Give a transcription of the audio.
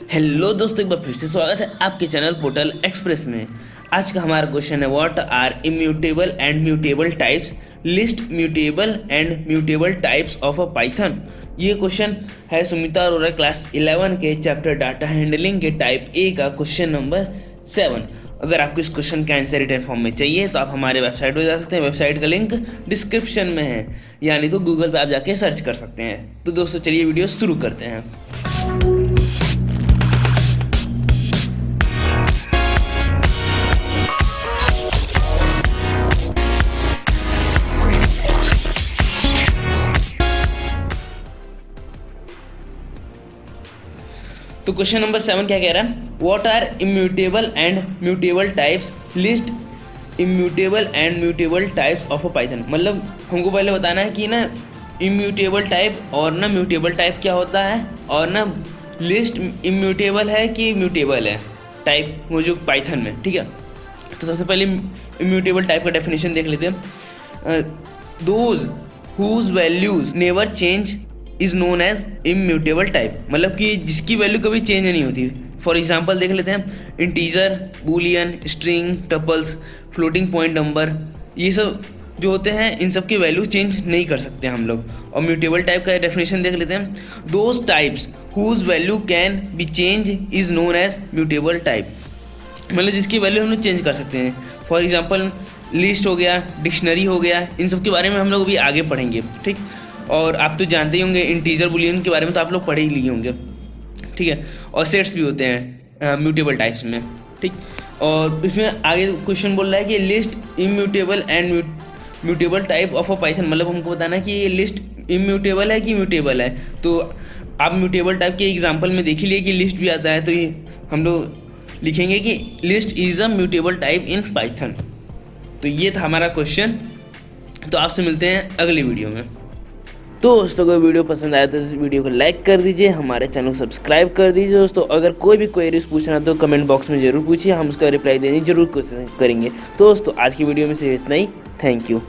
Hello दोस्तों, एक बार फिर से स्वागत है आपके चैनल पोर्टल एक्सप्रेस में। आज का हमारा क्वेश्चन है what are immutable and mutable types, list mutable and mutable types of a Python. ये क्वेश्चन है सुमिता अरोरा क्लास 11 के चैप्टर डाटा हैंडलिंग के टाइप ए का क्वेश्चन नंबर 7। अगर आपको इस क्वेश्चन का आंसर रिटर्न फॉर्म में चाहिए तो आप हमारे वेबसाइट पर जा सकते हैं। वेबसाइट का लिंक डिस्क्रिप्शन में है, यानी तो गूगल पे आप जाके सर्च कर सकते हैं। तो दोस्तों चलिए वीडियो शुरू करते हैं। तो क्वेश्चन नंबर 7 क्या कह रहा है, what are immutable and mutable types, list immutable and mutable types of a Python. मतलब हमको पहले बताना है कि ना इम्यूटेबल टाइप और ना म्यूटेबल टाइप क्या होता है, और ना लिस्ट इम्यूटेबल है कि म्यूटेबल है टाइप वो जो पाइथन में। ठीक है, तो सबसे पहले इम्यूटेबल टाइप का डेफिनेशन देख लेते हैं। Those whose values never change is known as immutable type, मतलब कि जिसकी वैल्यू कभी चेंज नहीं होती। फॉर एग्जाम्पल देख लेते हैं, integer, Boolean, string, tuples, floating point number, ये सब जो होते हैं इन सब की वैल्यू चेंज नहीं कर सकते हम लोग। और म्यूटेबल टाइप का डेफिनेशन देख लेते हैं, those types whose value can be change is known as mutable type, मतलब जिसकी वैल्यू हम लोग चेंज कर सकते हैं। फॉर एग्जाम्पल लिस्ट हो गया, डिक्शनरी हो गया, इन सब के बारे में हम लोग अभी आगे पढ़ेंगे। ठीक, और आप तो जानते ही होंगे इंटीजर बुलियन के बारे में तो आप लोग पढ़े ही लिए होंगे। ठीक है, और सेट्स भी होते हैं म्यूटेबल टाइप्स में। ठीक, और इसमें आगे क्वेश्चन बोल रहा है कि list immutable and mutable type of a Python, मतलब हमको बताना है कि ये लिस्ट इम्यूटेबल है कि म्यूटेबल है। तो आप म्यूटेबल टाइप के एग्जाम्पल में देख ही लिए कि लिस्ट भी आता है, तो ये हम लोग लिखेंगे कि list is a mutable type in Python. तो ये था हमारा क्वेश्चन। तो आपसे मिलते हैं अगली वीडियो में। तो दोस्तों अगर वीडियो पसंद आया तो इस वीडियो को लाइक कर दीजिए, हमारे चैनल को सब्सक्राइब कर दीजिए। दोस्तों अगर कोई भी क्वेरीज पूछना है तो कमेंट बॉक्स में ज़रूर पूछिए, हम उसका रिप्लाई देने की जरूर कोशिश करेंगे। तो दोस्तों आज की वीडियो में सिर्फ इतना ही। Thank you.